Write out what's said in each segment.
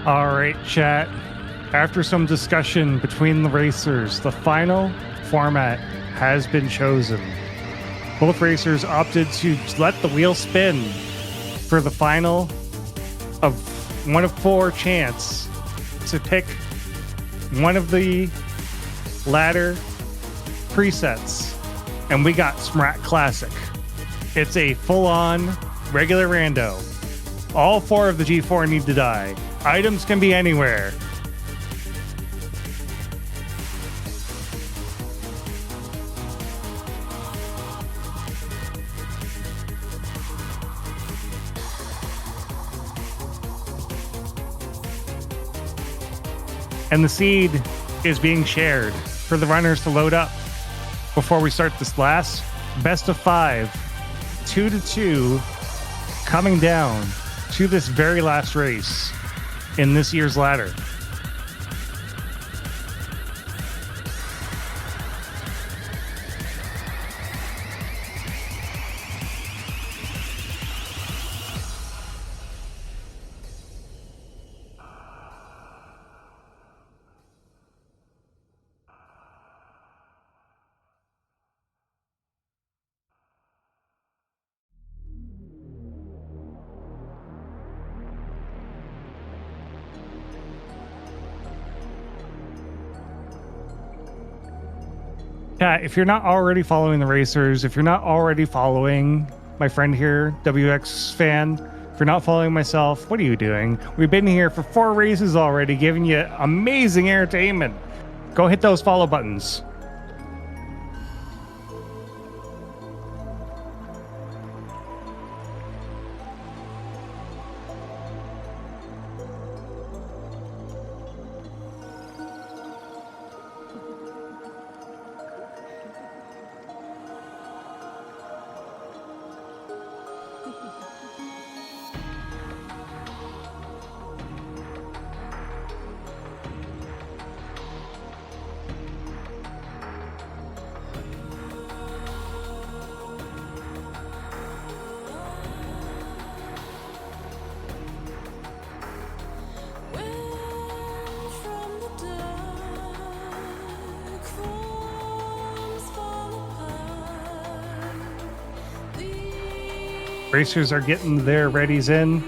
All right, chat. After some discussion between the racers, the final format has been chosen. Both racers opted to let the wheel spin for the final of one of four chance to pick one of the ladder presets. And we got SMRAT Classic. It's a full-on regular rando. All four of the G4 need to die. Items can be anywhere. And the seed is being shared for the runners to load up before we start this last best of 5, 2-2, coming down to this very last race in this year's ladder. Yeah, if you're not already following the racers, if you're not already following my friend here, WX fan, if you're not following myself, what are you doing? We've been here for 4 races already, giving you amazing entertainment. Go hit those follow buttons. Racers are getting their readies in.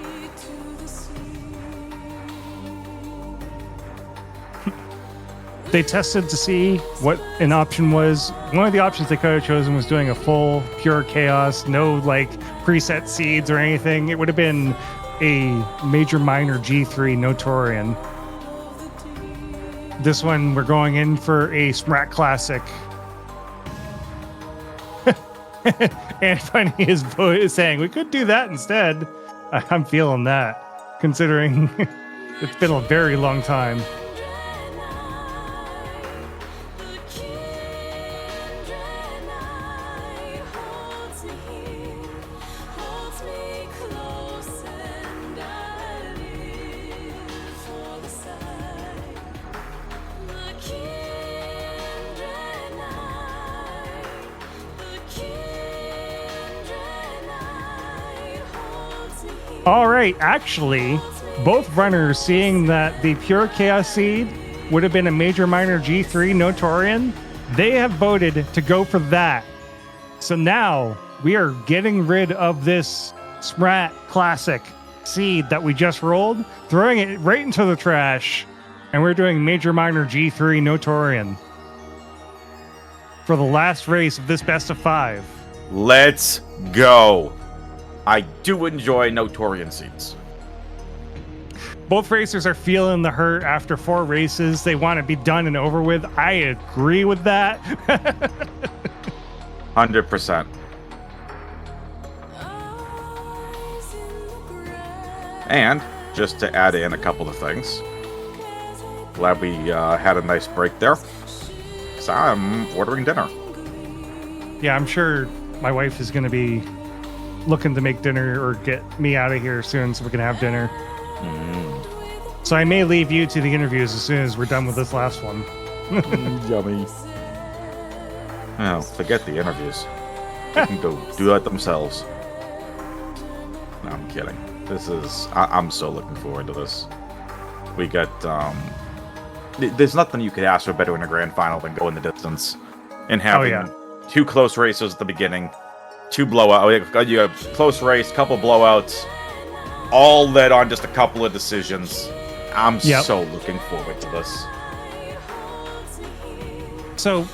They tested to see what an option was. One of the options they could have chosen was doing a full pure chaos, no like preset seeds or anything. It would have been a major minor G3 Notorian. This one, we're going in for a SMRAT Classic. Anfunny is saying we could do that instead. I'm feeling that, considering it's been a very long time. All right, actually, both runners seeing that the pure chaos seed would have been a major minor G3 Notorian, they have voted to go for that. So now we are getting rid of this SMRAT Classic seed that we just rolled, throwing it right into the trash, and we're doing major minor G3 Notorian for the last race of this best of 5. Let's go. I do enjoy Notorian seeds. Both racers are feeling the hurt after 4 races. They want to be done and over with. I agree with that. 100%. And just to add in a couple of things, glad we had a nice break there. So I'm ordering dinner. Yeah, I'm sure my wife is going to be looking to make dinner or get me out of here soon so we can have dinner. So I may leave you to the interviews as soon as we're done with this last one. Yummy. Oh, forget the interviews. They can go do that themselves. No, I'm kidding. I'm so looking forward to this. We got there's nothing you could ask for better in a grand final than going the distance and having two close races at the beginning, two blowouts. You have close race, couple blowouts, all led on just a couple of decisions. I'm so looking forward to this. So,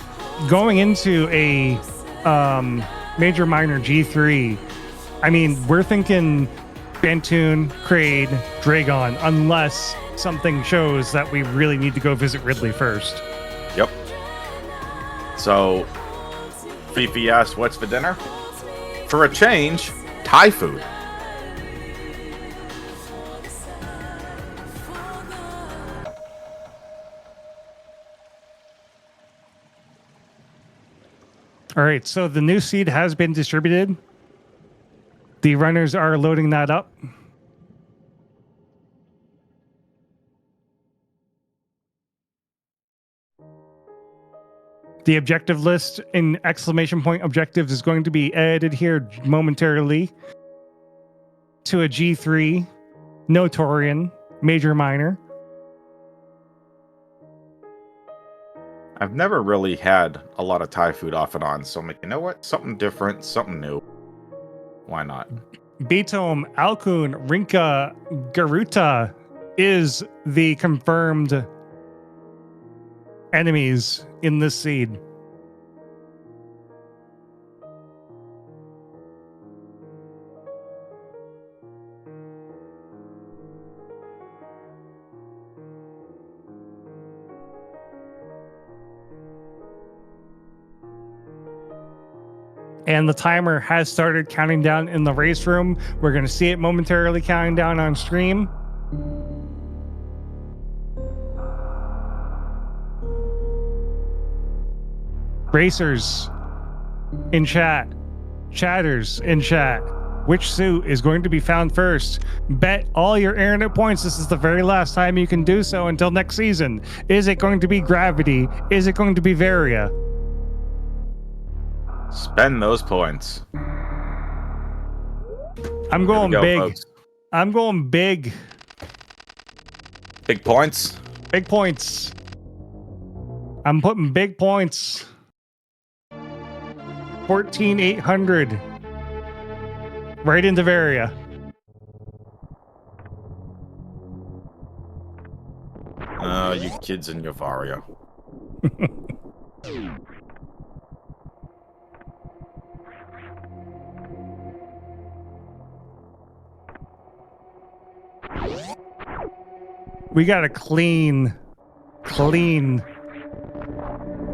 going into a major minor G3, I mean, we're thinking Kyzentun, Kraid, Dragon, unless something shows that we really need to go visit Ridley first. Yep. So, Fifi asked, what's for dinner? For a change, Thai food. All right, so the new seed has been distributed. The runners are loading that up. The objective list in exclamation point objectives is going to be added here momentarily to a G3, Notorian, Major Minor. I've never really had a lot of Thai food off and on, so I'm like, you know what? Something different, something new. Why not? Betom, Alkun, Rinka, Garuta is the confirmed enemies in this seed. And the timer has started counting down in the race room. We're going to see it momentarily counting down on stream. Racers in chat, chatters in chat. Which suit is going to be found first? Bet all your internet points. This is the very last time you can do so until next season. Is it going to be Gravity? Is it going to be Varia? Spend those points. I'm going big. Folks. I'm going big. Big points? Big points. I'm putting big points. 14,800. Right into Varia. You kids in your Varia. We got a clean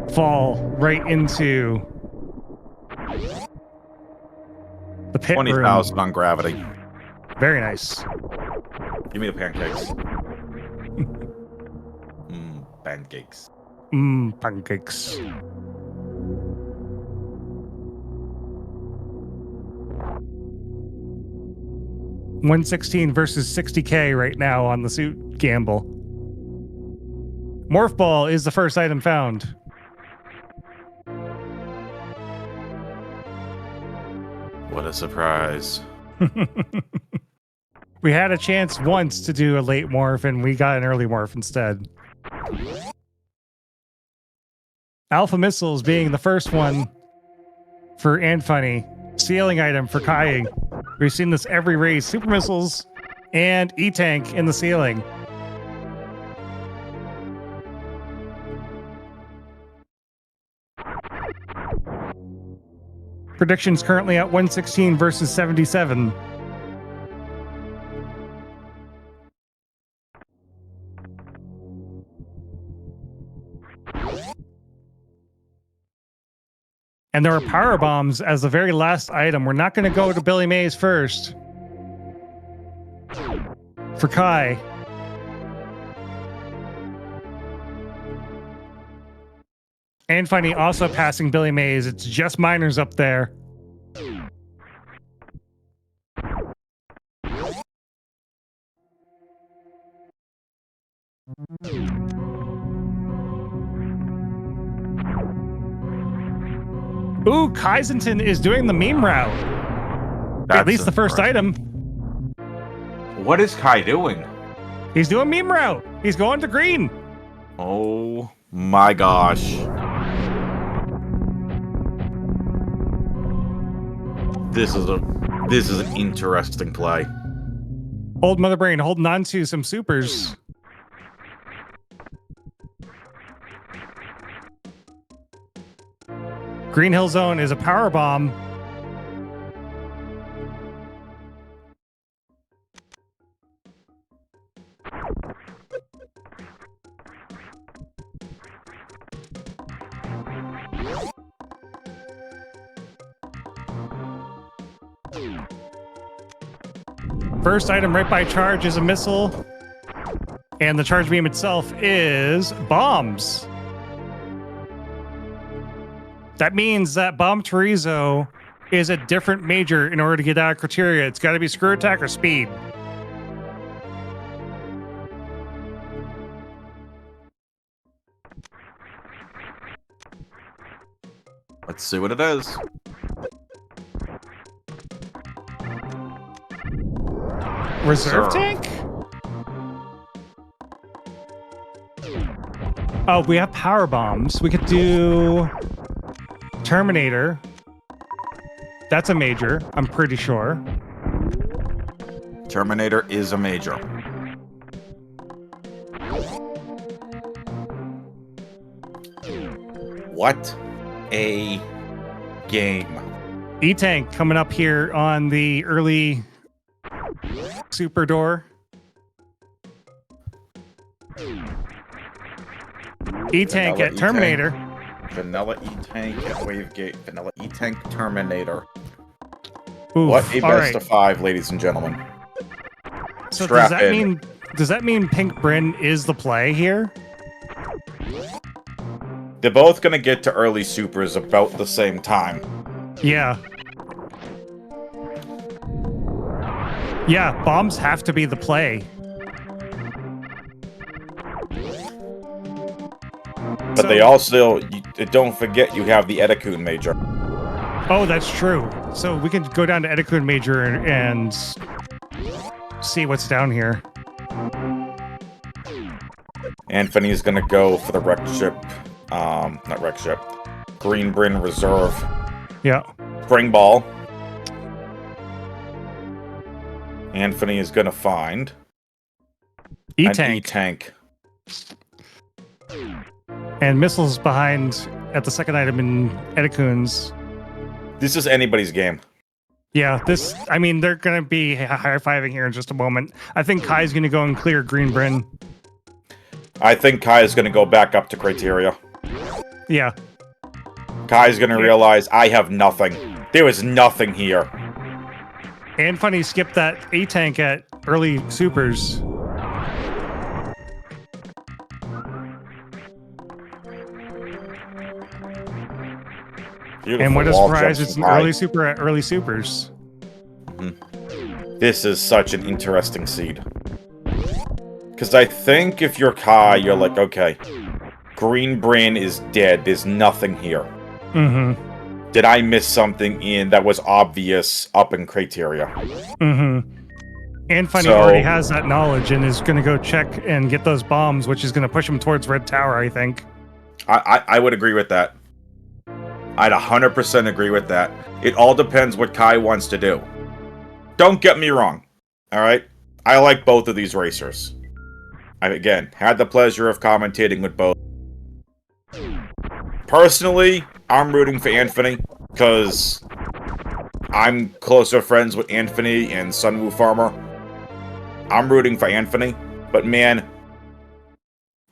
fall right into the pit 20,000 on Gravity. Very nice. Give me the pancakes. Pancakes. Pancakes. $116 versus $60K right now on the suit gamble. Morph Ball is the first item found. What a surprise. We had a chance once to do a late morph and we got an early morph instead. Alpha Missiles being the first one for Anfunny. Sealing item for Kai. We've seen this every race. Super Missiles and E-Tank in the ceiling. Predictions currently at 116 versus 77. And there are power bombs as the very last item. We're not going to go to Billy Mays first. For Kai. Anfunny also passing Billy Mays. It's just minors up there. Ooh, Kyzentun is doing the meme route. At least the first item. What is Kai doing? He's doing meme route. He's going to green. Oh my gosh. This is an interesting play. Old Mother Brain holding on to some supers. Green Hill Zone is a power bomb. First item right by charge is a missile, and the charge beam itself is bombs. That means that Bomb Chorizo is a different major in order to get out of criteria. It's got to be screw attack or speed. Let's see what it is. Reserve tank? Oh, we have power bombs. We could do Terminator. That's a major, I'm pretty sure. Terminator is a major. What a game. E-Tank coming up here on the early super door. E-Tank at Terminator. Vanilla E-Tank at Wavegate. Vanilla E-Tank Terminator. Oof, what a best of 5, ladies and gentlemen. So Strap does that in. does that mean Pink Bryn is the play here? They're both going to get to early supers about the same time. Yeah. Yeah, bombs have to be the play. But they also, don't forget, you have the Edakun major. Oh, that's true. So we can go down to Edakun major and see what's down here. Anfunny going to go for the wreck ship. Not wreck ship. Green Bryn Reserve. Yeah. Spring Ball. Anfunny is going to find E-Tank. an E-Tank. And missiles behind at the second item in Edakun's. This is anybody's game. Yeah, I mean, they're going to be high-fiving here in just a moment. I think Kai's going to go and clear Green Bryn. I think Kai is going to go back up to criteria. Yeah. Kai's going to realize, I have nothing. There is nothing here. Anfunny skipped that E-Tank at early supers. Beautiful and what a wall surprise, jumps it's an high. early super at early supers. This is such an interesting seed. Because I think if you're Kai, you're like, okay, Green Bryn is dead. There's nothing here. Mm-hmm. Did I miss something in that was obvious up in criteria? Mm-hmm. Anfunny already has that knowledge and is going to go check and get those bombs, which is going to push him towards Red Tower, I think. I would agree with that. I'd 100% agree with that. It all depends what Kai wants to do. Don't get me wrong, alright? I like both of these racers. I, again, had the pleasure of commentating with both. Personally, I'm rooting for Anfunny, because I'm closer friends with Anfunny and Sunwoo Farmer. I'm rooting for Anfunny, but man,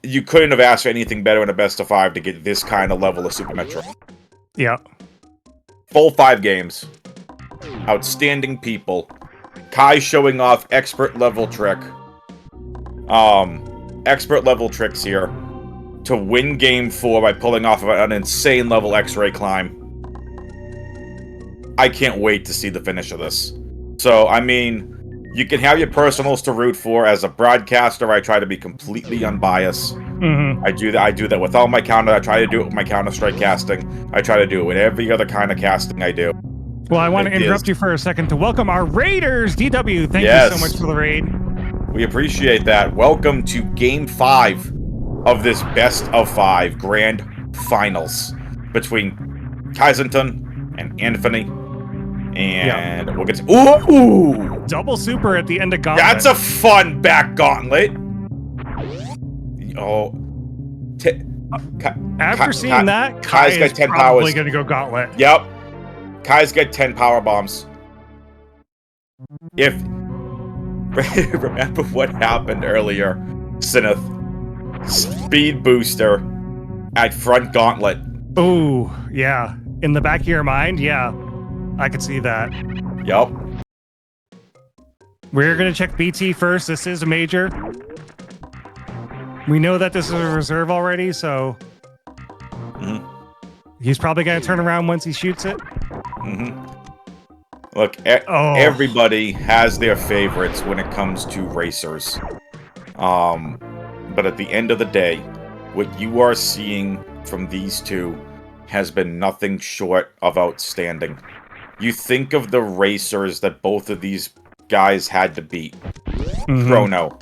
you couldn't have asked for anything better in a best of 5 to get this kind of level of Super Metro. Yeah. Full 5 games. Outstanding people. Kai showing off expert level trick. Expert level tricks here. To win game 4 by pulling off an insane level X-ray climb. I can't wait to see the finish of this. So, I mean, you can have your personals to root for. As a broadcaster, I try to be completely unbiased. Mm-hmm. I do that with all my counter. I try to do it with my Counter-Strike casting. I try to do it with every other kind of casting I do. Well, I want to interrupt you for a second to welcome our raiders, DW. Thank you so much for the raid. We appreciate that. Welcome to Game 5 of this Best of 5 Grand Finals between Kyzentun and Anfunny. And we'll get to... Ooh! Double super at the end of Gauntlet. That's a fun back gauntlet. Oh. After seeing that, Kai's got 10 probably powers. going to go Gauntlet. Yep. Kai's got 10 power bombs. If... Remember what happened earlier, Sinith. Speed booster at front gauntlet. Ooh, yeah. In the back of your mind, yeah. I could see that. Yep. We're going to check BT first. This is a major. We know that this is a reserve already, so... He's probably going to turn around once he shoots it. Look, everybody has their favorites when it comes to racers. But at the end of the day, what you are seeing from these two has been nothing short of outstanding. You think of the racers that both of these guys had to beat. Chrono,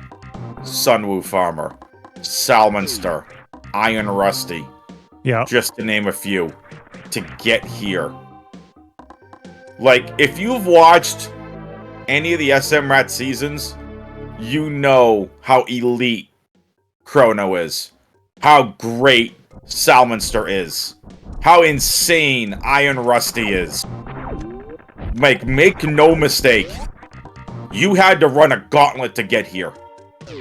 Sunwoo Farmer, Salmonster, Iron Rusty. Yeah. Just to name a few. To get here. Like, if you've watched any of the SMRAT seasons, you know how elite Chrono is. How great Salmonster is. How insane Iron Rusty is. Make no mistake. You had to run a gauntlet to get here.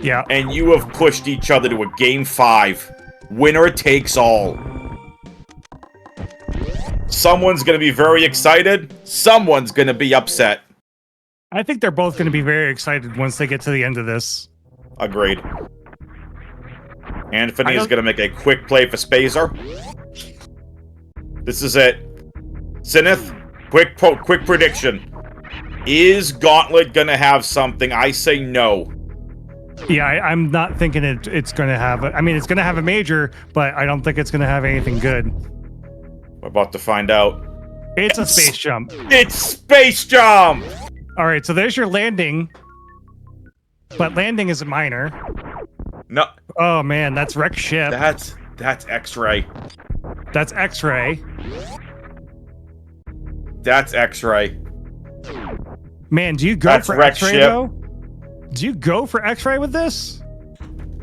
Yeah. And you have pushed each other to a Game 5. Winner takes all. Someone's going to be very excited. Someone's going to be upset. I think they're both going to be very excited once they get to the end of this. Agreed. Anfunny is going to make a quick play for Spazer. This is it. Sinith, quick prediction. Is Gauntlet going to have something? I say no. Yeah, I'm not thinking it's going to have... I mean, it's going to have a major, but I don't think it's going to have anything good. We're about to find out. It's a space jump. It's Space Jump! All right, so there's your landing. But landing is a minor. No. Oh, man, that's wreck ship. That's X-Ray. That's X-Ray. That's X-Ray. Man, do you go for X-Ray, though? Do you go for X-Ray with this?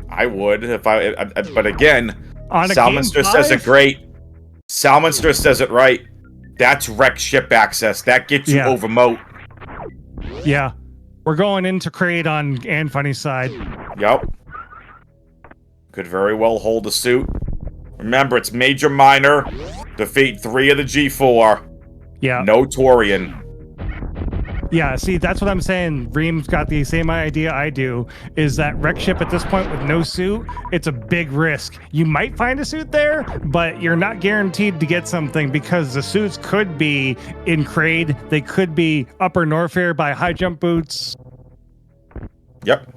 I would, if but again, on a Salmonster says it great. Salmonster says it right. That's wreck ship access. That gets you over moat. Yeah. We're going into Kraid on Anfunny's side. Yep. Could very well hold a suit. Remember, it's major minor. Defeat 3 of the G4. Yeah. No Torian. Yeah, see, that's what I'm saying. Reem's got the same idea I do, is that wreck ship at this point with no suit, it's a big risk. You might find a suit there, but you're not guaranteed to get something because the suits could be in Kraid. They could be Upper Norfair by high jump boots. Yep.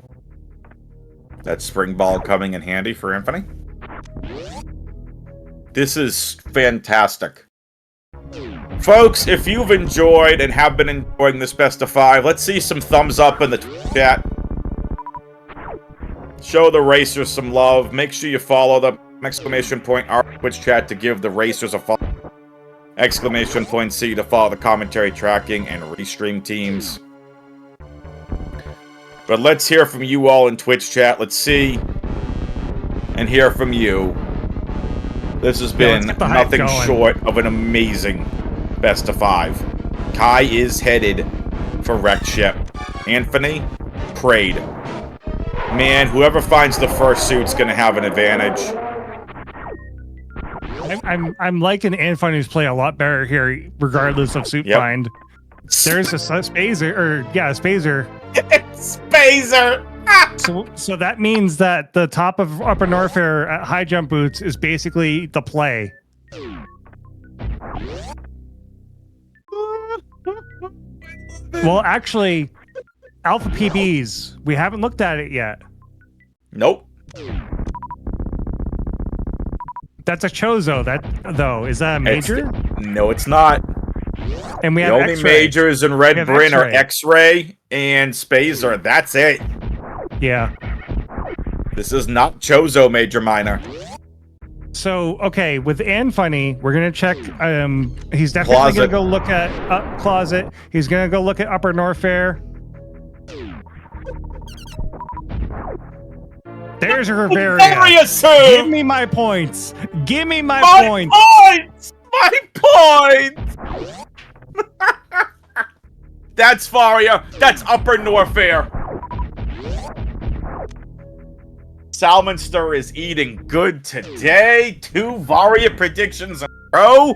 That spring ball coming in handy for Anfunny. This is fantastic. Folks, if you've enjoyed and have been enjoying this Best of 5, let's see some thumbs up in the chat. Show the racers some love. Make sure you follow them. Exclamation point R Twitch chat to give the racers a follow. Exclamation point C to follow the commentary tracking and restream teams. But let's hear from you all in Twitch chat. Let's see and hear from you. This has been nothing short of an amazing Best of 5. Kai is headed for wreck ship. Anfunny, Kraid. Man, whoever finds the first suit's gonna have an advantage. I'm liking Anfunny's play a lot better here, regardless of suit find. There's a Spazer, Spazer. Spazer! So that means that the top of Upper Norfair at high jump boots is basically the play. Well, actually, Alpha PBs, we haven't looked at it yet. Nope. That's a Chozo, is that a major? No, it's not. And we have the only majors in Red Bryn are X-Ray and Spazer. That's it. Yeah. This is not Chozo Major Minor. So, okay, with Anfunny, we're going to check. He's definitely going to go look at Closet. He's going to go look at Upper Norfair. There's your Bavaria. Give me my points. Give me my points. My points! That's Varia. That's Upper Norfair. Salmonster is eating good today. 2 Varia predictions in a row.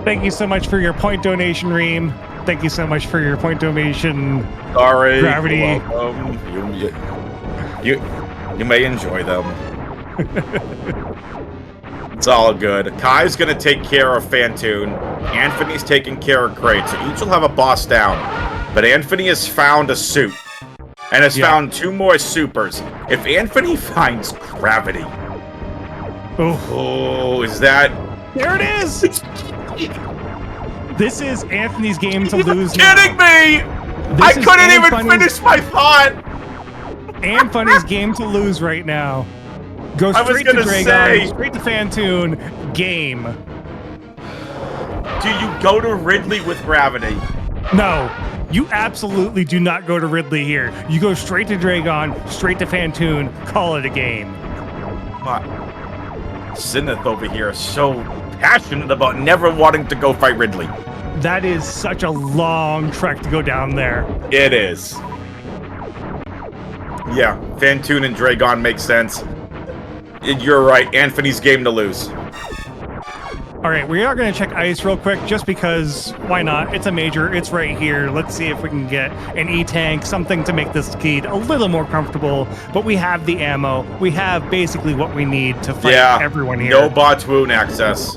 Thank you so much for your point donation, Reem. Thank you so much for your point donation. Sorry. Gravity. You may enjoy them. It's all good. Kai's gonna take care of Kyzentun. Anfunny's taking care of Crate, so each will have a boss down. But Anfunny has found a suit. And has found 2 more supers. If Anfunny finds Gravity... Oh, is that... There it is! This is Anthony's game to lose now. Kidding me! I couldn't even finish my thought! Anfunny's game to lose right now. Go straight to Dragon, straight to Kyzentun, game. Do you go to Ridley with Gravity? No. You absolutely do not go to Ridley here. You go straight to Dragon, straight to Kyzentun, call it a game. Zenith over here is so passionate about never wanting to go fight Ridley. That is such a long trek to go down there. It is. Yeah, Kyzentun and Dragon make sense. You're right, Anthony's game to lose. All right, we are going to check ice real quick, just because, why not? It's a major, it's right here. Let's see if we can get an E-tank, something to make this Keed a little more comfortable. But we have the ammo. We have basically what we need to fight everyone here. No Botwoon access.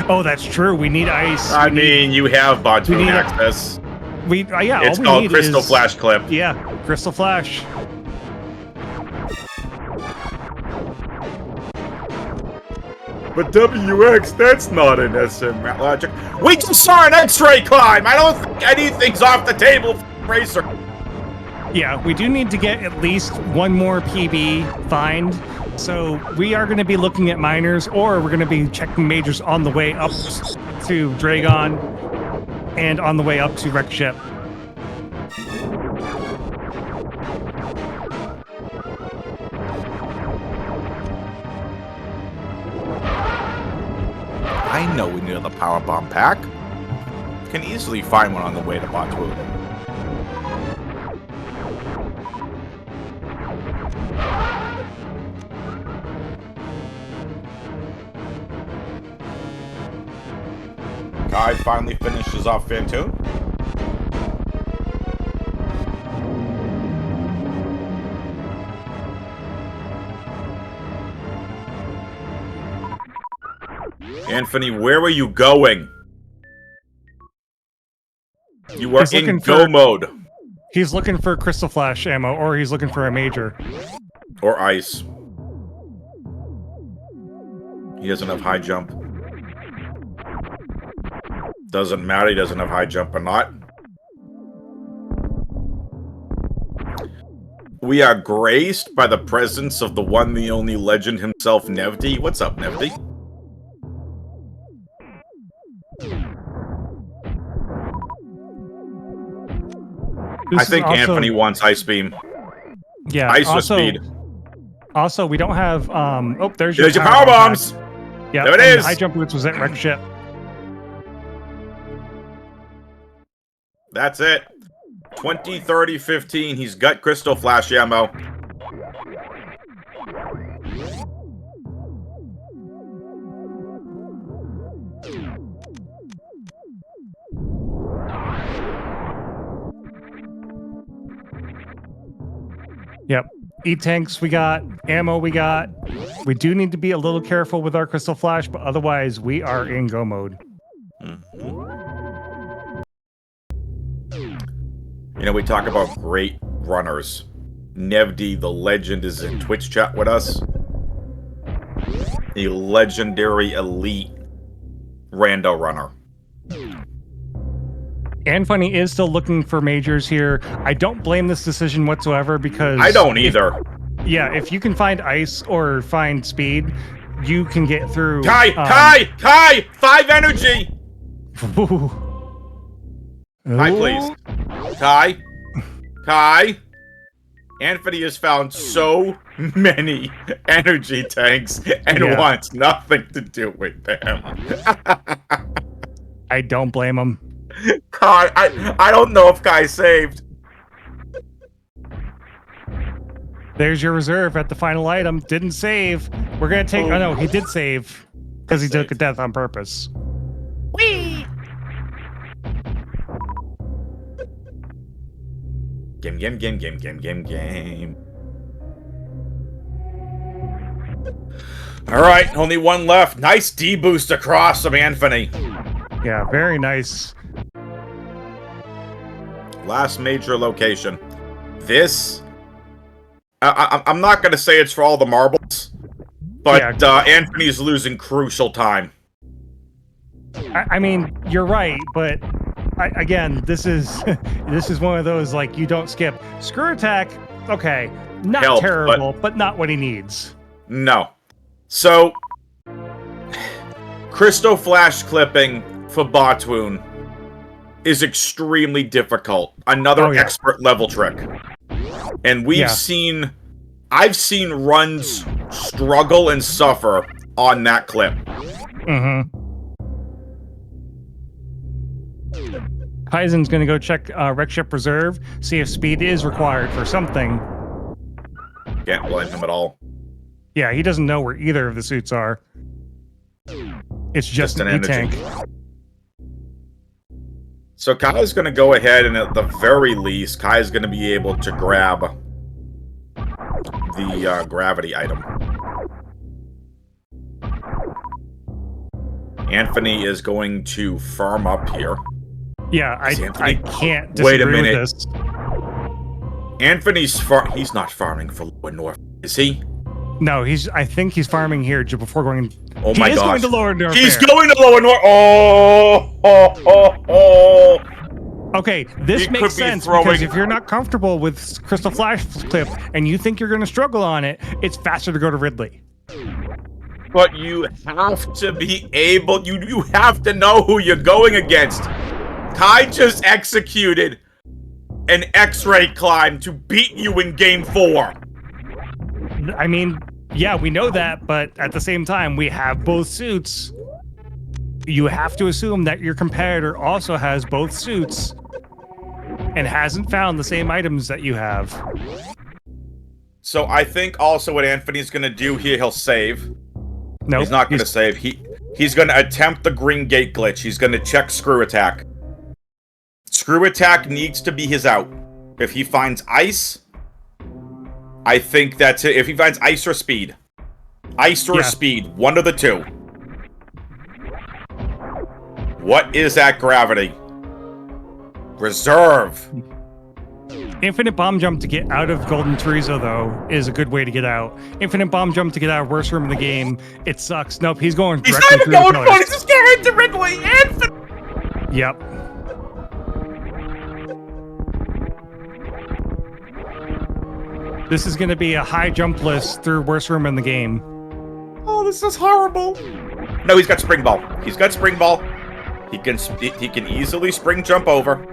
Oh, that's true. We need ice. I mean, you have Botwoon access. It's called Crystal Flash Clip. Yeah, Crystal Flash. But WX, that's not an SMRAT logic. We just saw an X-ray climb! I don't think anything's off the table for Racer. Yeah, we do need to get at least 1 more PB find. So we are going to be looking at minors, or we're going to be checking majors on the way up to Dragon and on the way up to Wreck Ship. I know we need the power bomb pack. Can easily find one on the way to Botwoon. Kai finally finishes off Kyzentun. Anthony, where were you going? You were in go mode. He's looking for Crystal Flash ammo, or he's looking for a major. Or ice. He doesn't have high jump. Doesn't matter, he doesn't have high jump or not. We are graced by the presence of the one, the only legend himself, Nevdi. What's up, Nevdi? I think Anthony wants Ice Beam. Yeah, Ice with speed. Also, we don't have... oh, there's your power bombs! Yeah, there it is! High jump boots was at Wreck Ship. That's it. 20, 30, 15. He's got Crystal Flash ammo. Yep. E-tanks we got, ammo we got. We do need to be a little careful with our Crystal Flash, but otherwise we are in go mode. You know, we talk about great runners. Nevdi, the legend, is in Twitch chat with us. The legendary elite rando runner. Anfunny is still looking for majors here. I don't blame this decision whatsoever because I don't either. If you can find ice or find speed, you can get through. Kai! 5 energy! Ooh. Kai, please. Kai! Anthony has found so many energy tanks and wants nothing to do with them. I don't blame him. Kai, I don't know if Kai saved. There's your reserve at the final item. Didn't save. We're gonna take. Oh no, he did save because he took a death on purpose. Whee! Game. All right, only one left. Nice D boost across from Anthony. Yeah, very nice. Last major location. This, I'm not going to say it's for all the marbles, but Anthony's losing crucial time. I mean, you're right, but again, this is one of those, like, you don't skip. Screw attack, okay, not terrible, but not what he needs. No. So, Crystal Flash clipping for Botwoon is extremely difficult. Another expert level trick. And I've seen runs struggle and suffer on that clip. Kyzen's gonna go check Wreck Ship Reserve, see if speed is required for something. Can't blame him at all. Yeah, he doesn't know where either of the suits are. It's just an E-tank. So Kai's going to go ahead and at the very least, Kai's going to be able to grab the gravity item. Anthony is going to farm up here. Yeah, I can't disagree with this. Anthony's he's not farming for Lower North, is he? No, I think he's farming here before going. Oh my gosh. He's going to Lower North. He's going to Lower North. Oh. Okay, this makes sense because if you're not comfortable with Crystal Flash clip and you think you're going to struggle on it, it's faster to go to Ridley. But you have to be able. You have to know who you're going against. Kai just executed an X-ray climb to beat you in Game 4. I mean, yeah, we know that, but at the same time, we have both suits. You have to assume that your competitor also has both suits and hasn't found the same items that you have. So I think also what Anthony's going to do here, he'll save. No, he's not going to save. He's going to attempt the green gate glitch. He's going to check screw attack. Screw attack needs to be his out. If he finds ice, I think that's it. If he finds ice or speed. Ice or speed. One of the two. What is that gravity? Reserve. Infinite bomb jump to get out of Golden Chorizo, though, is a good way to get out. Infinite bomb jump to get out of worst room in the game. It sucks. Nope, he's going directly through the pillars. He's not even going for it. He's just going to Ridley. Infinite. Yep. This is going to be a high jump list through worst room in the game. Oh, this is horrible. No, he's got spring ball. He's got spring ball. He can easily spring jump over.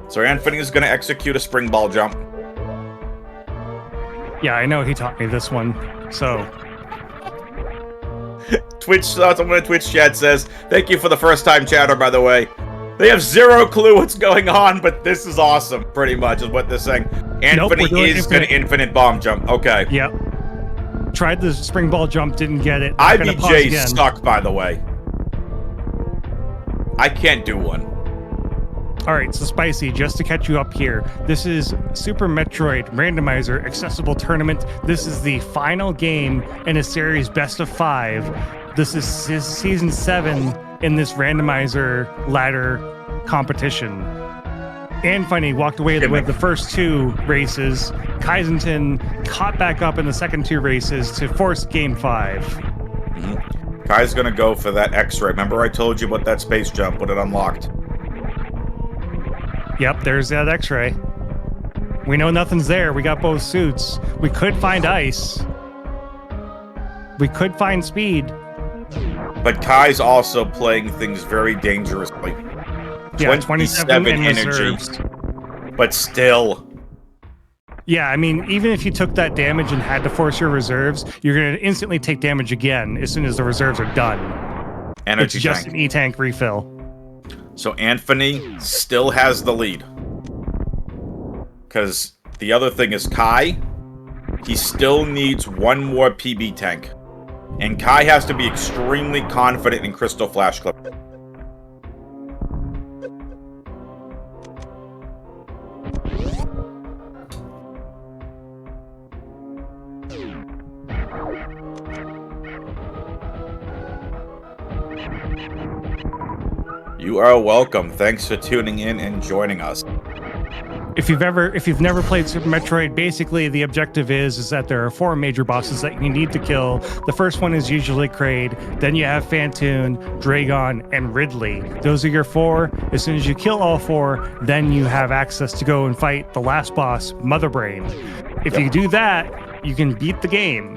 So Anthony is going to execute a spring ball jump. Yeah, I know he taught me this one. So Twitch, someone in Twitch chat says, thank you for the first time chatter, by the way. They have zero clue what's going on, but this is awesome, pretty much, is what they're saying. Anthony is going to infinite bomb jump. Okay. Yep. Tried the spring ball jump, didn't get it. IBJ's stuck, by the way. I can't do one. All right, so Spicy, just to catch you up here, this is Super Metroid Randomizer Accessible Tournament. This is the final game in a series best of 5. This is season 7 in this randomizer ladder competition. Anfunny walked away with the first 2 races. Kyzentun caught back up in the second 2 races to force game 5. Mm-hmm. Kai's gonna go for that X-ray. Remember I told you about that space jump when it unlocked? Yep, there's that X-ray. We know nothing's there. We got both suits. We could find ice. We could find speed. But Kai's also playing things very dangerously. Yeah, 27 in reserves. But still. Yeah, I mean, even if you took that damage and had to force your reserves, you're going to instantly take damage again as soon as the reserves are done. Energy it's just tank. An E-tank refill. So Anfunny still has the lead. Because the other thing is Kai, he still needs one more PB tank. And Kai has to be extremely confident in Crystal Flash Clip. You are welcome. Thanks for tuning in and joining us. If you've never played Super Metroid, basically the objective is that there are 4 major bosses that you need to kill. The first one is usually Kraid, then you have Phantoon, Dragon, and Ridley. Those are your 4. As soon as you kill all 4, then you have access to go and fight the last boss, Mother Brain. If you do that, you can beat the game.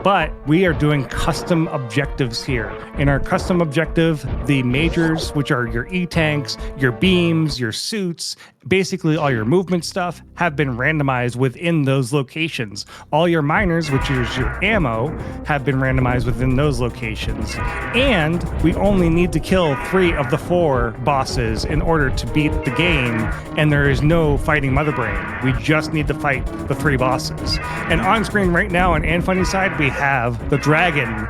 But we are doing custom objectives here. In our custom objective, the majors, which are your E-tanks, your beams, your suits, basically all your movement stuff, have been randomized within those locations. All your miners, which is your ammo, have been randomized within those locations. And we only need to kill 3 of the 4 bosses in order to beat the game, and there is no fighting Mother Brain. We just need to fight the 3 bosses. And on screen right now on Anfunny's side, we have the dragon,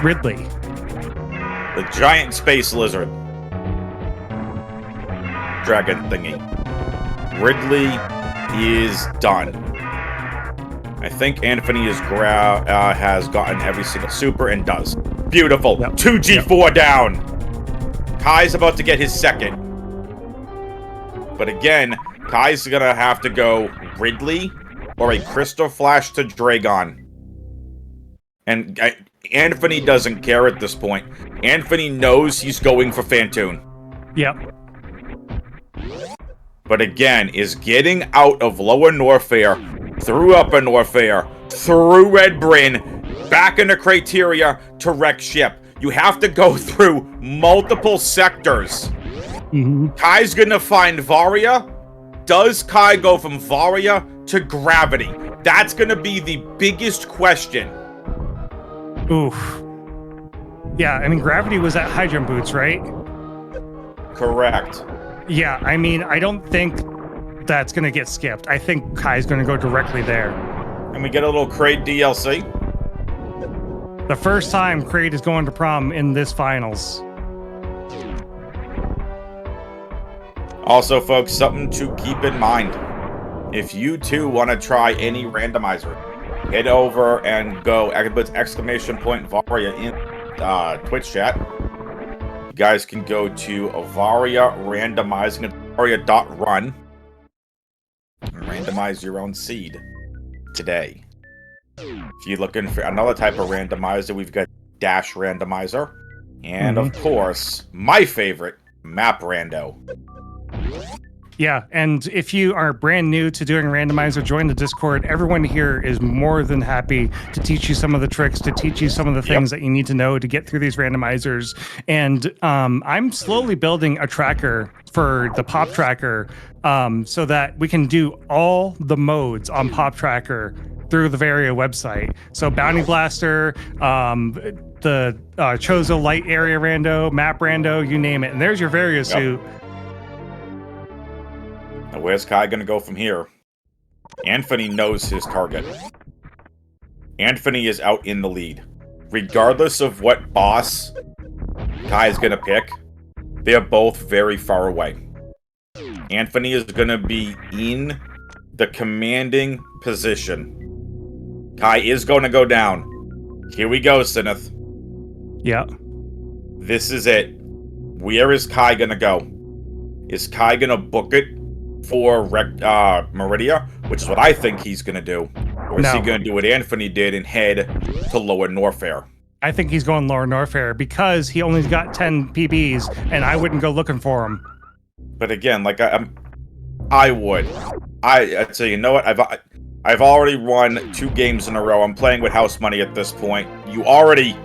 Ridley. The giant space lizard. Dragon thingy. Ridley is done. I think Anfunny has gotten every single super and does. Beautiful. Yep. 2G4 down. Kai's about to get his second. But again, Kai's gonna have to go Ridley or a Crystal Flash to Dragon. And Anfunny doesn't care at this point. Anfunny knows he's going for Phantoon. Yep. But again, is getting out of Lower Norfair, through Upper Norfair, through Red Bryn, back into Criteria to wreck ship. You have to go through multiple sectors. Mm-hmm. Kai's gonna find Varia. Does Kai go from Varia to Gravity? That's gonna be the biggest question. Oof. Yeah, I mean, Gravity was at high jump boots, right? Correct. Yeah, I mean, I don't think that's going to get skipped. I think Kai's going to go directly there. And we get a little Kraid DLC. The first time Kraid is going to prom in this finals. Also, folks, something to keep in mind. If you too want to try any randomizer, head over and go exclamation point Varia in Twitch chat. You guys can go to Varia randomizing at varia.run and randomize your own seed today. If you're looking for another type of randomizer, we've got Dash Randomizer. And of course, my favorite, Map Rando. Yeah, and if you are brand new to doing randomizer, join the Discord. Everyone here is more than happy to teach you some of the tricks, to teach you some of the things that you need to know to get through these randomizers. And I'm slowly building a tracker for the Pop Tracker so that we can do all the modes on Pop Tracker through the Varia website. So Bounty Blaster, the Chozo Light Area Rando, Map Rando, you name it. And there's your Varia suit. Now, where's Kai gonna go from here? Anfunny knows his target. Anfunny is out in the lead. Regardless of what boss Kai is gonna pick, they're both very far away. Anfunny is gonna be in the commanding position. Kai is gonna go down. Here we go, Sinith. Yeah. This is it. Where is Kai gonna go? Is Kai gonna book it for Meridia, which is what I think he's going to do? Or is he going to do what Anfunny did and head to Lower Norfair? I think he's going Lower Norfair because he only got 10 PBs, and I wouldn't go looking for him. But again, like I would. I'd say, you know what? I've already won 2 games in a row. I'm playing with house money at this point. You already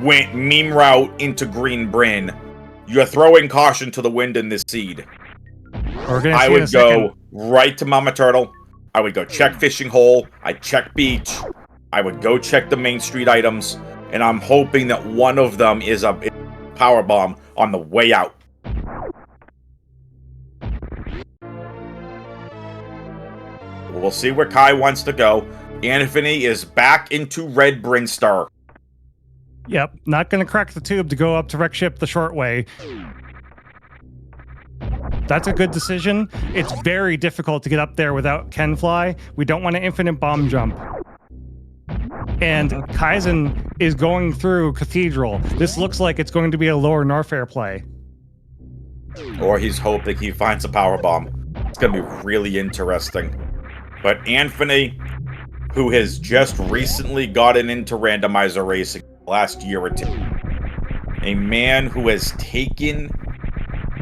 went meme route into Green Bryn. You're throwing caution to the wind in this seed. I would go right to Mama Turtle. I would go check Fishing Hole. I'd check Beach. I would go check the Main Street items. And I'm hoping that one of them is a power bomb on the way out. We'll see where Kai wants to go. Anfunny is back into Red Brinstar. Yep, not going to crack the tube to go up to wreck ship the short way. That's a good decision. It's very difficult to get up there without Ken Fly. We don't want an infinite bomb jump. And Kyzentun is going through Cathedral. This looks like it's going to be a Lower Norfair play. Or he's hoping he finds a power bomb. It's going to be really interesting. But Anfunny, who has just recently gotten into randomizer racing last year or 2, a man who has taken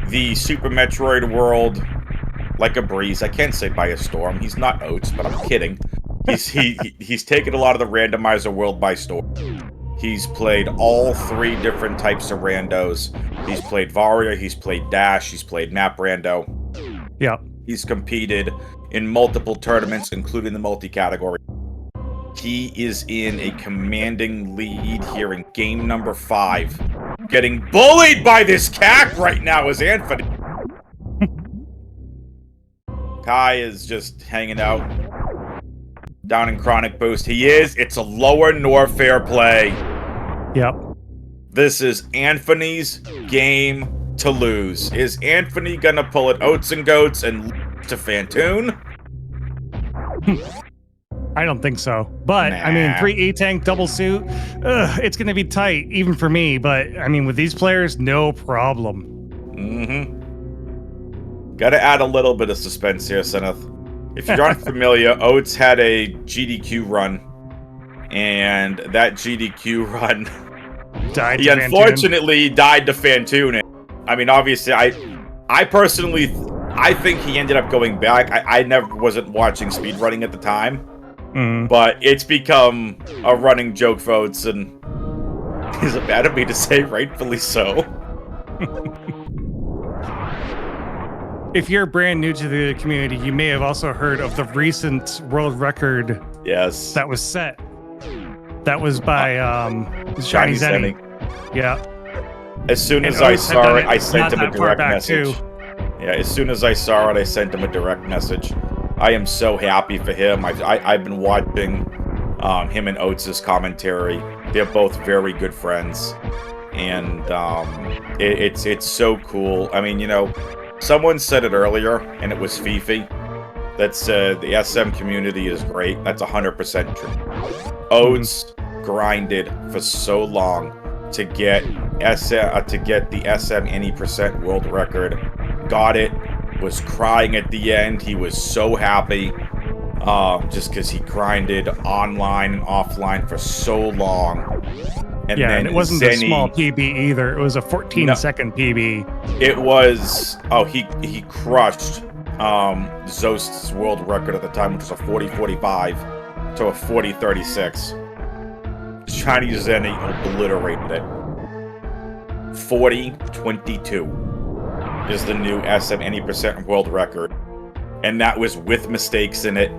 the Super Metroid world like a breeze. I can't say by a storm. He's not Oats, but I'm kidding. He's taken a lot of the randomizer world by storm. He's played all 3 different types of randos. He's played Varia, he's played Dash, he's played Map Rando. Yeah. He's competed in multiple tournaments, including the multi-category. He is in a commanding lead here in game number 5. Getting bullied by this CAC right now is Anfunny. Kai is just hanging out down in Chronic Boost. It's a Lower Norfair play. Yep. This is Anfunny's game to lose. Is Anfunny gonna pull it Oats and Goats and to Fantoon? I don't think so. But, nah. I mean, 3 E-Tank, double suit, it's going to be tight, even for me. But, I mean, with these players, no problem. Gotta add a little bit of suspense here, Seneth. If you're unfamiliar, Oats had a GDQ run. And that GDQ run... he unfortunately died to Fantoon. I mean, obviously, I personally... I think he ended up going back. I never wasn't watching speedrunning at the time. But it's become a running joke for Oats, and is it bad of me to say rightfully so? If you're brand new to the community, you may have also heard of the recent world record that was set. That was by Shiny Zenny. Yeah. As soon as I saw it, I sent him a direct message. Yeah, as soon as I saw it, I sent him a direct message. I am so happy for him. I've been watching him and Oates' commentary. They're both very good friends, and it's so cool. I mean, you know, someone said it earlier, and it was Fifi, that said the SM community is great. That's 100% true. Oates grinded for so long to get the SM any percent world record. Got it. Was crying at the end. He was so happy, just because he grinded online and offline for so long. And yeah, then and it wasn't a small PB either. It was a 14-second PB. It was. Oh, he crushed Zost's world record at the time, which was a 40:45 to a 40:36. Chinese Zenny obliterated it. 40:22. Is the new SM any percent world record, and that was with mistakes in it.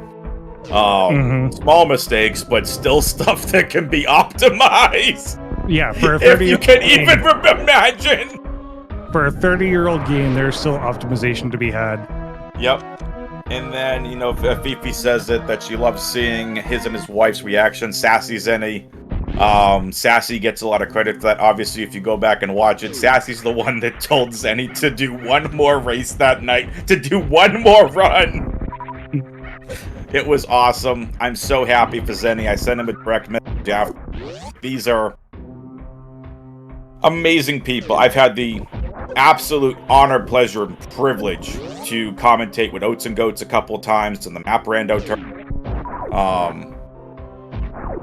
Small mistakes, but still stuff that can be optimized. Yeah, for a 30 if you can even imagine. For a 30-year-old game, there's still optimization to be had. Yep. And then, you know, Fifi says that she loves seeing his and his wife's reaction. Sassy Zenny. Sassy gets a lot of credit for that. Obviously, if you go back and watch it, Sassy's the one that told Zenny to do one more race that night, to do one more run. It was awesome. I'm so happy for Zenny. I sent him a direct message after. These are amazing people. I've had the absolute honor, pleasure, and privilege to commentate with Oats and Goats a couple of times in the Map Rando tournament.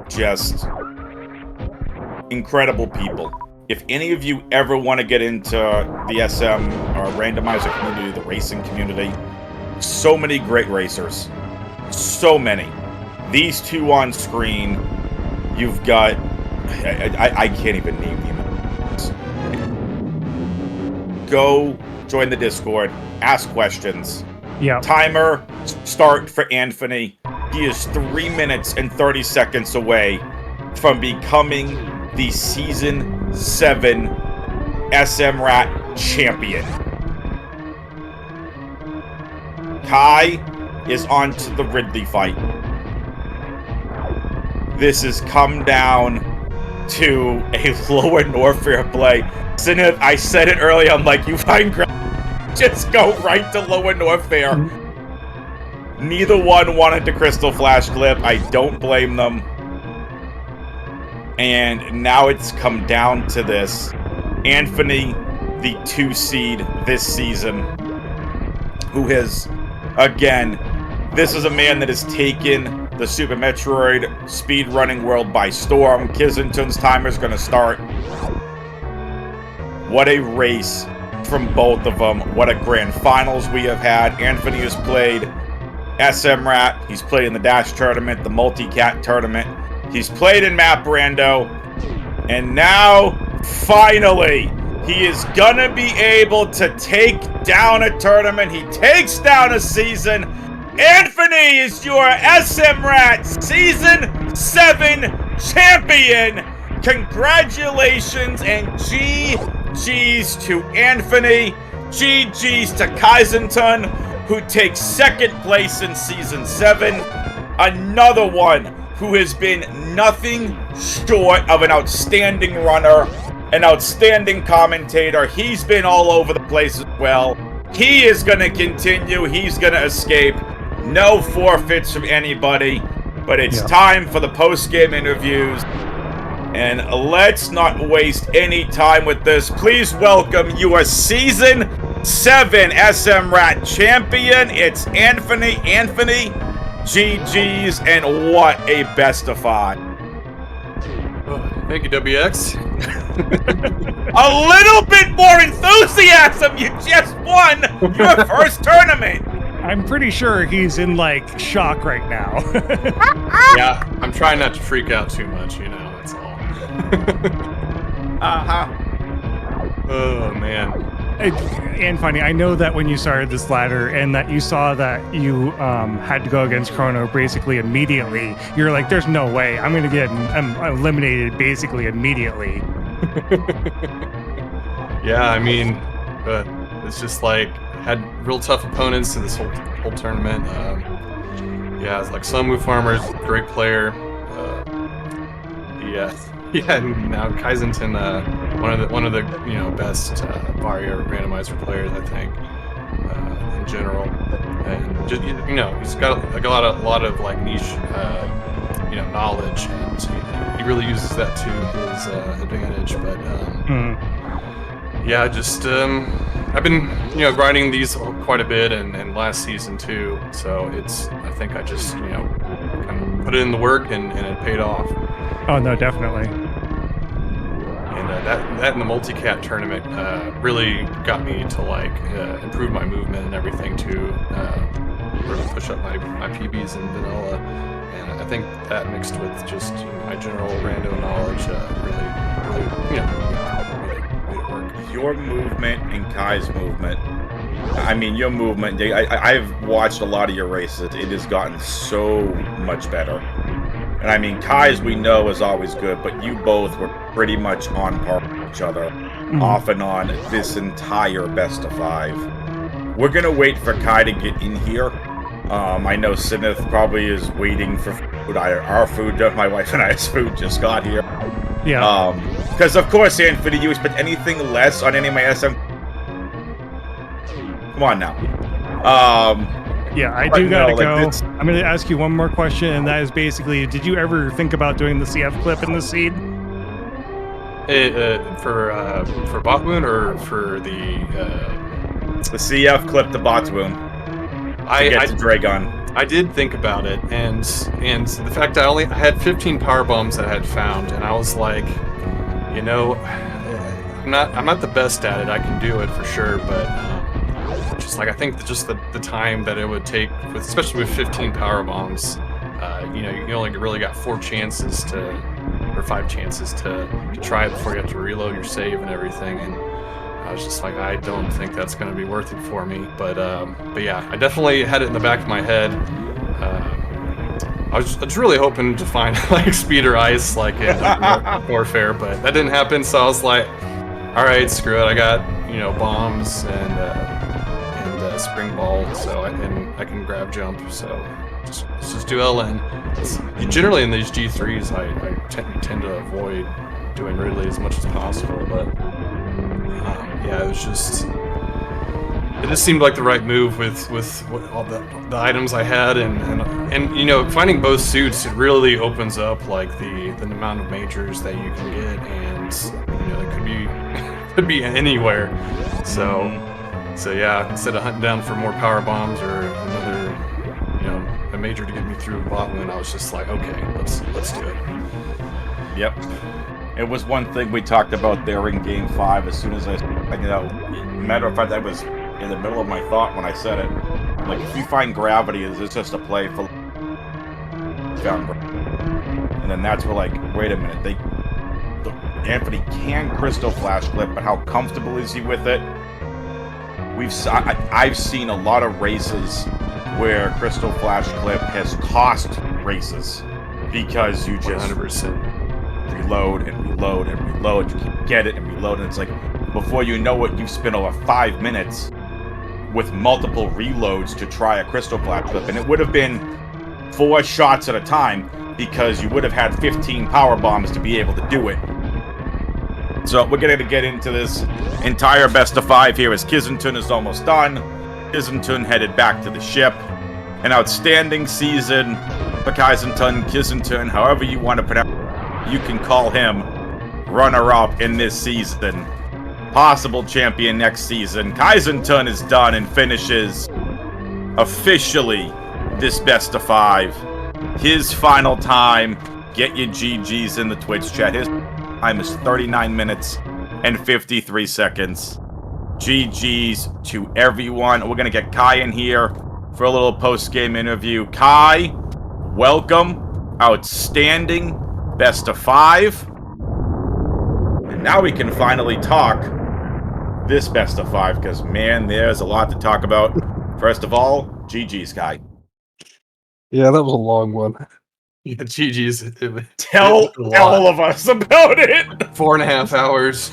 Just incredible people. If any of you ever want to get into the SM or randomizer community, the racing community, so many great racers. So many. These two on screen, you've got... I can't even name them. Go join the Discord, ask questions. Yeah. Timer start for Anfunny. He is 3 minutes and 30 seconds away from becoming the Season 7 SMRAT champion. Kai is on to the Ridley fight. This has come down to a lower Norfair play. I said it earlier, I'm like, you find just go right to lower Norfair. Neither one wanted the Crystal Flash clip. I don't blame them. And now it's come down to this. Anfunny, the 2 seed this season, who has, again, this is a man that has taken the Super Metroid speedrunning world by storm. Kyzentun's timer is going to start. What a race from both of them. What a grand finals we have had. Anfunny has played SMRAT. He's played in the Dash tournament, the Multicat tournament. He's played in Map Rando. And now, finally, he is going to be able to take down a tournament. He takes down a season. Anfunny is your SMRAT Season 7 champion. Congratulations and GG's to Anfunny. GG's to Kyzentun, who takes 2nd place in Season 7. Another one who has been nothing short of an outstanding runner, an outstanding commentator. He's been all over the place as well. He is going to continue. He's going to escape. No forfeits from anybody. But it's time for the post-game interviews. And let's not waste any time with this. Please welcome your Season 7 SMRAT champion. It's Anfunny. Anfunny, GG's, and what a best of 5. Thank you, WX. A little bit more enthusiasm. You just won your first tournament. I'm pretty sure he's in, like, shock right now. Yeah, I'm trying not to freak out too much, you know, that's all. Oh, man. Anfunny, I know that when you started this ladder and that you saw that you had to go against Chrono basically immediately, you're like, there's no way. I'm going to get eliminated basically immediately. Yeah, I mean, it's just like, had real tough opponents in this whole tournament. Yeah, it's like Sunwoo Farmer's great player. Yeah, and now Kyzentun, one of the best Vario randomizer players, I think, in general. And just he's got a lot of like niche knowledge, and he really uses that to his advantage. But yeah, just I've been grinding these quite a bit, and last season too. So I think I just kind of put it in the work, and it paid off. Oh no, definitely. And that in the Multicat tournament really got me to like improve my movement and everything to really push up my PBs in vanilla. And I think that mixed with just my general rando knowledge really made it work. Your movement and Kai's movement. I mean, your movement. I've watched a lot of your races. It has gotten so much better. And I mean, Kai's we know is always good, but you both were pretty much on par with each other, off and on this entire best of 5. We're gonna wait for Kai to get in here. I know Sinith probably is waiting for food. Our food, my wife and I's food just got here. Yeah. Because of course, Anfunny, you expect anything less on any of my SM. Come on now. Yeah, I do gotta go. I'm gonna ask you one more question, and that is basically, did you ever think about doing the CF clip in the seed? For Botwoon or for the CF clip the bots wound to get to Dragon. I did think about it, and the fact I had 15 power bombs that I had found, and I was like, you know, I'm not the best at it. I can do it for sure, but just like I think that just the time that it would take, especially with 15 power bombs, you know, you only really got 4 chances or 5 chances to try it before you have to reload your save and everything, and I was just like, I don't think that's going to be worth it for me. But yeah, I definitely had it in the back of my head. I was really hoping to find like speed or ice like in Warfare, but that didn't happen. So I was like, all right, screw it. I got, you know, bombs and spring ball, so I can grab jump. So let's just do LN. Generally in these G3s, I tend to avoid doing Ridley as much as possible, but. Yeah, it just seemed like the right move with all the items I had, and you know, finding both suits, it really opens up like the amount of majors that you can get, and you know, it could be anywhere. So yeah, instead of hunting down for more power bombs or another, you know, a major to get me through Botwoon, I was just like, okay, let's do it. Yep. It was one thing we talked about there in Game 5 as soon as I, you know, matter of fact, I was in the middle of my thought when I said it. Like, if you find gravity, is this just a play for found gravity? And then that's where, like, wait a minute, Anfunny can Crystal Flash Clip, but how comfortable is he with it? I've seen a lot of races where Crystal Flash Clip has cost races because you just 100%. reload and reload and reload, you can get it and reload, and it's like, before you know it, you've spent over 5 minutes with multiple reloads to try a Crystal Flash Clip, and it would have been 4 shots at a time because you would have had 15 power bombs to be able to do it. So we're going to get into this entire best of 5 here as Kyzentun is almost done. Kyzentun headed back to the ship. An outstanding season for Kyzentun, however you want to pronounce it. You can call him runner-up in this season. Possible champion next season. Kyzentun is done and finishes officially this best of 5. His final time, get your GGs in the Twitch chat. His time is 39 minutes and 53 seconds. GGs to everyone. We're going to get Kai in here for a little post-game interview. Kai, welcome. Outstanding. Best of 5. And now we can finally talk this best of 5, because, man, there's a lot to talk about. First of all, GG's, Kai. Yeah, that was a long one. Yeah, GG's. Tell all of us about it. 4.5 hours.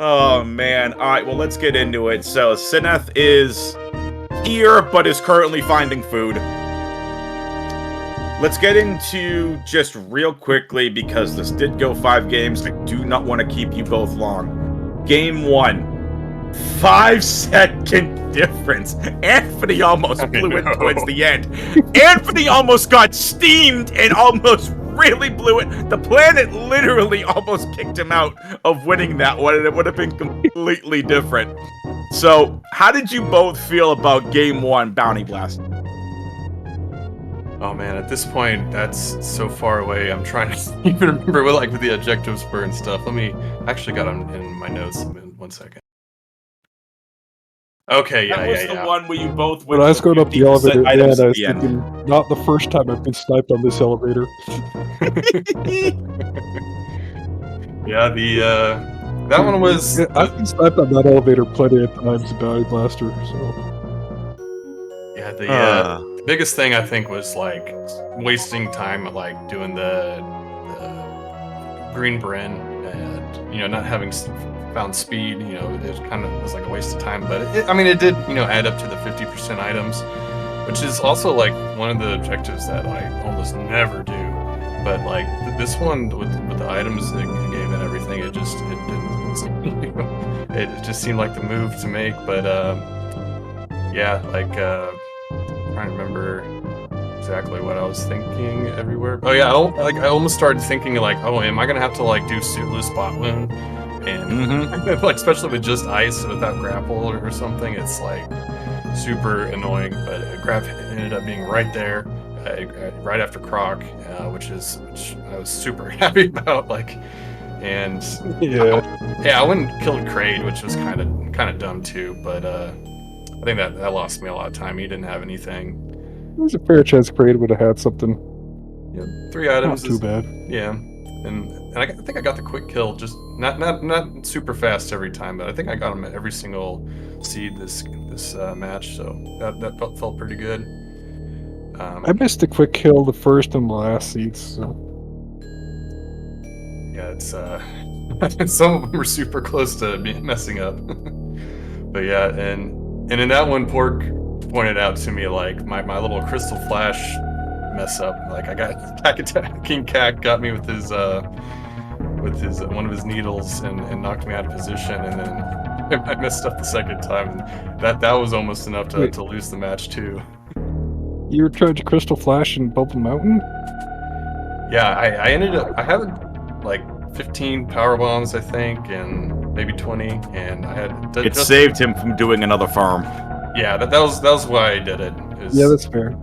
Oh, man. All right, well, let's get into it. So, Sineth is here, but is currently finding food. Let's get into just real quickly, because this did go 5 games. I do not want to keep you both long. Game 1. 5-second difference. Anfunny almost blew it towards the end. Anfunny almost got steamed and almost really blew it. The planet literally almost kicked him out of winning that one, and it would have been completely different. So, how did you both feel about Game 1 Bounty Blast? Oh man, at this point, that's so far away. I'm trying to even remember what the objectives were and stuff. I actually got them in my notes. In 1 second. Okay, yeah, that was the one where you both went. When I was going up the elevator, I was thinking, not the first time I've been sniped on this elevator. Yeah, that one was. Yeah, I've been sniped on that elevator plenty of times, Bounty Blaster. So. Yeah, the biggest thing I think was wasting time at doing the green Bren, and not having found speed. It was like a waste of time, but it did add up to the 50% items, which is also one of the objectives that I almost never do. But this one with the items it gave and everything, it just it just seemed like the move to make. But yeah, trying to remember. exactly what I was thinking everywhere. Oh yeah, I almost started thinking like, oh, am I gonna have to like do suitless spot wound? And like, especially with just ice without grapple or something, it's like super annoying. But grab ended up being right there, right after Croc, which I was super happy about. Like, and I went and killed Kraid, which was kind of dumb too. But I think that lost me a lot of time. He didn't have anything. There's a fair chance Kraid would have had something. Yeah, 3 items. Not too bad. Yeah, and I think I got the quick kill, just not super fast every time, but I think I got him at every single seed this match, so that felt pretty good. I missed a quick kill the first and the last seeds. So. Yeah, it's some of them were super close to messing up, but yeah, and in that one, Pork pointed out to me like my little crystal flash mess up. Like I got King Cack got me with his one of his needles and knocked me out of position, and then I messed up the second time. And that was almost enough to lose the match too. You were trying to crystal flash in Bubble Mountain? Yeah, I ended up I had like 15 power bombs I think, and maybe 20, and I had it saved him from doing another farm. Yeah, that was why I did it. Yeah, that's fair.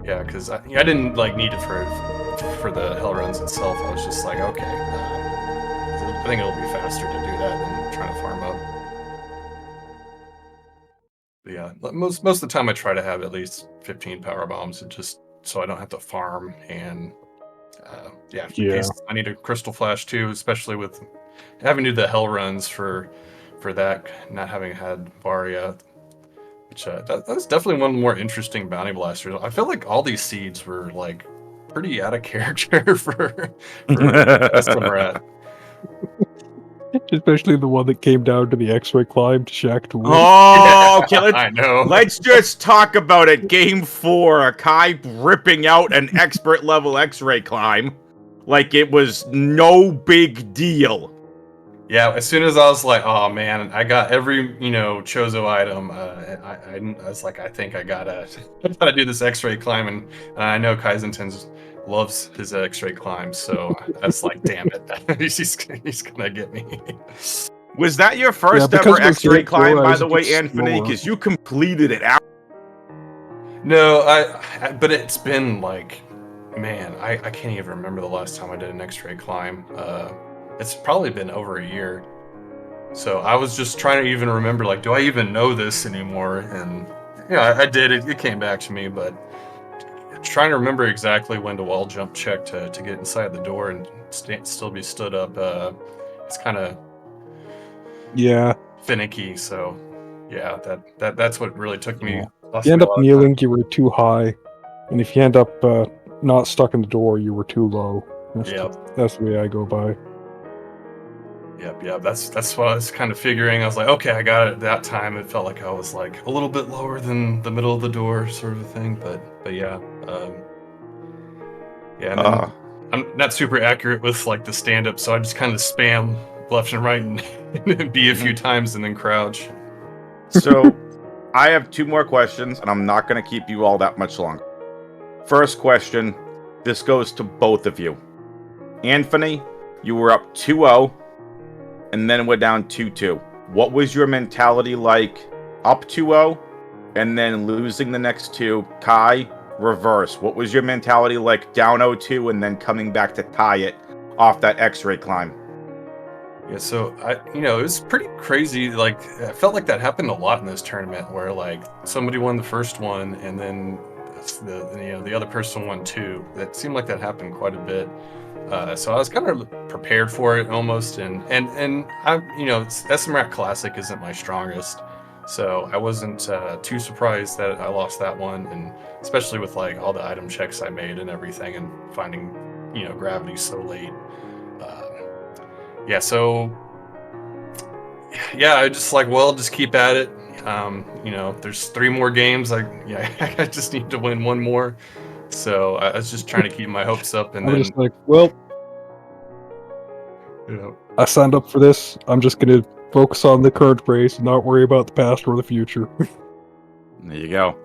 Yeah, because I didn't like need it for the hell runs itself. I was just like, okay, I think it'll be faster to do that than trying to farm up. But yeah, most of the time I try to have at least 15 power bombs, just so I don't have to farm. And in case I need a crystal flash too, especially with having to do the hell runs for that, not having had Varia. Which that's definitely one of the more interesting bounty blasters. I feel like all these seeds were like pretty out of character for SMRAT. Especially the one that came down to the X-ray climb to Shack to win. Oh, okay. I know. Let's just talk about it. Game 4, Kai ripping out an expert level X-ray climb like it was no big deal. Yeah, as soon as I was like, oh man, I got every Chozo item, I was like, I think I gotta do this X-ray climb, and I know Kyzentun loves his X-ray climb, so I was like, damn it, he's gonna get me. Was that your first ever X-ray climb, by the way, Anfunny? Because you completed it out. No, but it's been like, man, I can't even remember the last time I did an X-ray climb. It's probably been over a year. So I was just trying to even remember, like, do I even know this anymore? And yeah, I did. It came back to me, but trying to remember exactly when to wall jump check to get inside the door and still be stood up, it's kind of finicky. So yeah, that's what really took me. If you end up kneeling, you were too high, and if you end up not stuck in the door, you were too low. That's the way I go by. Yep. That's what I was kind of figuring. I was like, okay, I got it at that time. It felt like I was like a little bit lower than the middle of the door, sort of a thing. But yeah, And then I'm not super accurate with like the stand up, so I just kind of spam left and right and be a few times and then crouch. So I have 2 more questions, and I'm not going to keep you all that much longer. First question, this goes to both of you. Anfunny, you were up 2-0. And then we're down 2-2. What was your mentality like up 2-0 and then losing the next 2? Kai, reverse. What was your mentality like down 0-2 and then coming back to tie it off that X-ray climb? Yeah, so it was pretty crazy. Like, I felt like that happened a lot in this tournament, where like somebody won the first one and then the other person won 2. That seemed like that happened quite a bit. So I was kind of prepared for it almost, and I, SMRAT Classic isn't my strongest, so I wasn't too surprised that I lost that one, and especially with like all the item checks I made and everything, and finding gravity so late. I just like, well, just keep at it. There's 3 more games. I just need to win 1 more. So I was just trying to keep my hopes up, and then just like, well, I signed up for this. I'm just gonna focus on the current race and not worry about the past or the future. There you go.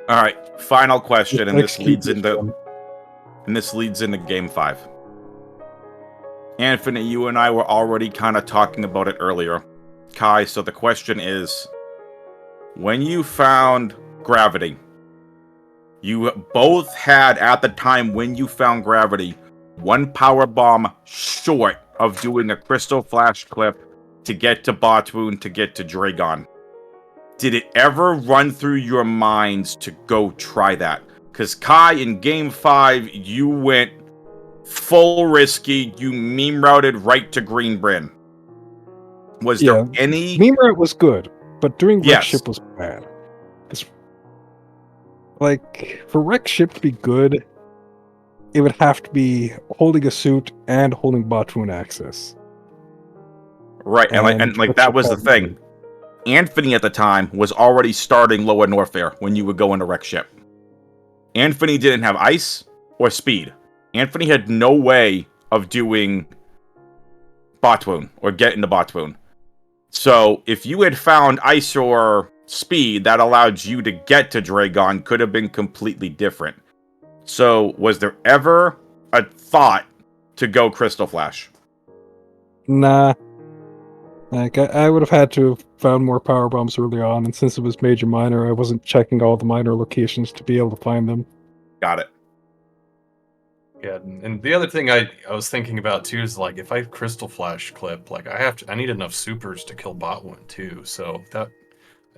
All right, final question, and this leads into one. Game 5. Anfunny, you and I were already kind of talking about it earlier. Kai, so the question is, when you found gravity, you both had, at the time when you found gravity, one power bomb short of doing a crystal flash clip to get to Botwoon, to get to Dragon. Did it ever run through your minds to go try that? Because Kai, in Game 5, you went full risky. You meme routed right to Green Bryn. Was there any... Meme route was good, but doing Yes. Wreck Ship was bad. Like, for Wreck Ship to be good, it would have to be holding a suit and holding Botwoon access. Right, and like that was the thing. Anfunny at the time was already starting Lower Norfair when you would go into Wreck Ship. Anfunny didn't have ice or speed. Anfunny had no way of doing Botwoon or getting to Botwoon. So if you had found ice or speed that allowed you to get to Dragon, could have been completely different. So was there ever a thought to go Crystal Flash? Nah. Like, I would have had to have found more power bombs early on, and since it was major minor, I wasn't checking all the minor locations to be able to find them. Got it. Yeah, and the other thing I was thinking about too is like if I Crystal Flash clip, like I need enough supers to kill Botwoon too. So that,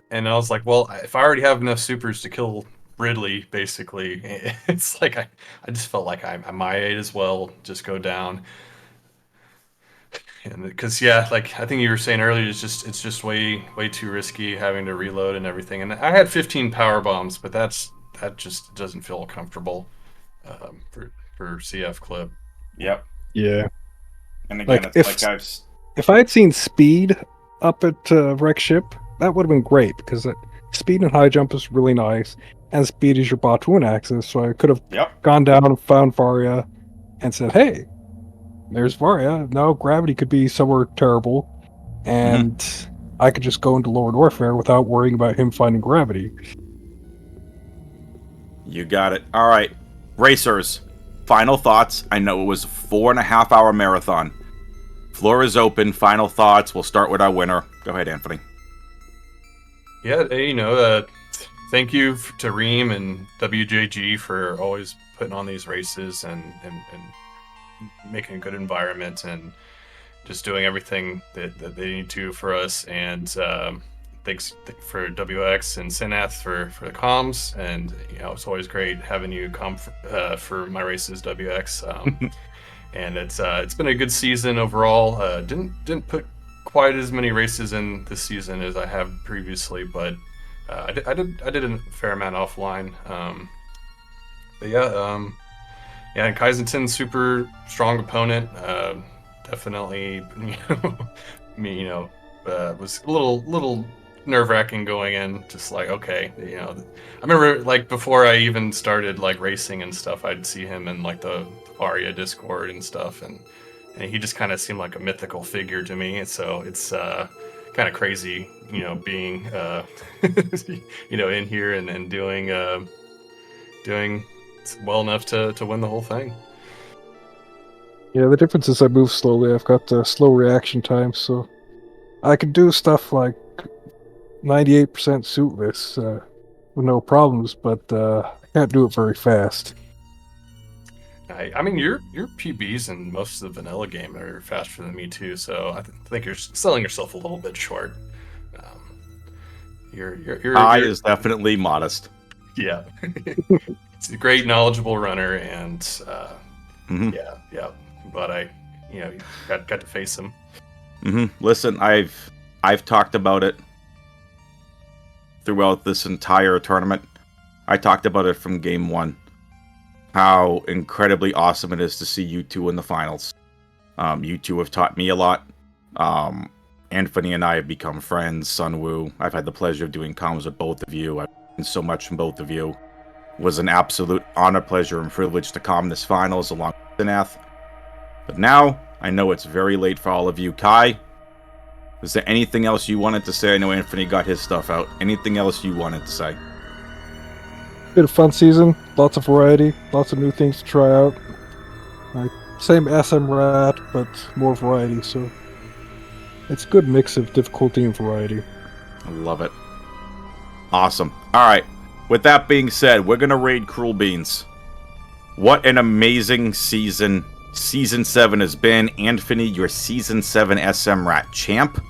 and I was like, well, if I already have enough supers to kill Ridley, basically, it's like I just felt like I might as well just go down. And because like I think you were saying earlier, it's just way too risky having to reload and everything. And I had 15 power bombs, but that just doesn't feel comfortable for CF clip. Yep. Yeah. And again, Like, it's like if I had seen speed up at Wreck Ship, that would have been great, because speed and high jump is really nice, and speed is your Botwoon axis, so I could have gone down and found Varia and said, hey, there's Varia. Now gravity could be somewhere terrible, and I could just go into Lower Warfare without worrying about him finding gravity. You got it. All right. Racers, final thoughts. I know it was a 4.5 hour marathon. Floor is open. Final thoughts. We'll start with our winner. Go ahead, Anfunny. Yeah, thank you to Reem and WJG for always putting on these races and making a good environment and just doing everything that they need to for us. And thanks for WX and Synath for the comms. And it's always great having you come for my races, WX. And it's been a good season overall. Didn't put quite as many races in this season as I have previously, but I did a fair amount offline. And Kyzentun, super strong opponent. Definitely, was a little nerve-wracking going in. Just like, okay, I remember like before I even started like racing and stuff, I'd see him in like the Varia Discord and stuff, and he just kind of seemed like a mythical figure to me. And so it's kind of crazy, being in here and doing well enough to win the whole thing. Yeah, the difference is I move slowly. I've got slow reaction time, so I can do stuff like 98% suitless with no problems, but I can't do it very fast. I mean, your PBs in most of the vanilla game are faster than me too, so I think you're selling yourself a little bit short. Your is definitely modest. Yeah. It's a great knowledgeable runner, and but I got to face him. Listen, I've talked about it throughout this entire tournament. I talked about it from game 1, how incredibly awesome it is to see you two in the finals. You two have taught me a lot. Anfunny and I have become friends. Sunwoo, I've had the pleasure of doing comms with both of you. I've learned so much from both of you. It was an absolute honor, pleasure, and privilege to comm this finals along with Synath. But now, I know it's very late for all of you. Kai, is there anything else you wanted to say? I know Anfunny got his stuff out. Anything else you wanted to say? Been a fun season, lots of variety, lots of new things to try out. Same SMRAT, but more variety, so it's a good mix of difficulty and variety. I love it. Awesome. All right. With that being said, we're going to raid Cruel Beans. What an amazing season Season 7 has been. Anfunny, your Season 7 SMRAT champ.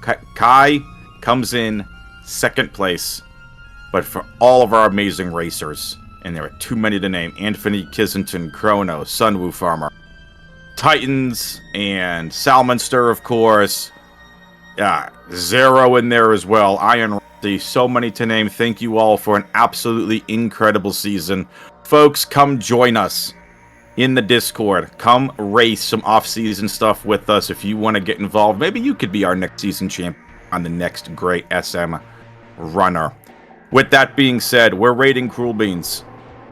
Kai comes in second place. But for all of our amazing racers, and there are too many to name, Anfunny, Kyzentun, Chrono, Sunwoo Farmer, Titans, and Salmonster, of course. Zero in there as well. Iron Rusty, so many to name. Thank you all for an absolutely incredible season. Folks, come join us in the Discord. Come race some off-season stuff with us if you want to get involved. Maybe you could be our next season champ on the next great SM runner. With that being said, we're raiding Cruel Beans.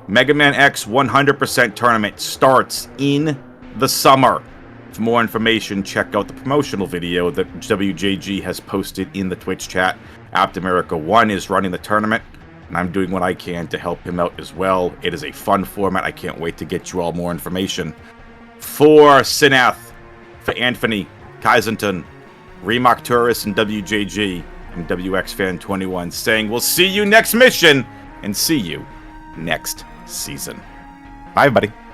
Mega Man X 100% tournament starts in the summer. For more information, check out the promotional video that WJG has posted in the Twitch chat. Apt America 1 is running the tournament, and I'm doing what I can to help him out as well. It is a fun format. I can't wait to get you all more information. For Sinath, for Anfunny, Kyzentun, Remark Tourist, and WJG, and WXFan21 saying we'll see you next mission and see you next season. Bye, everybody.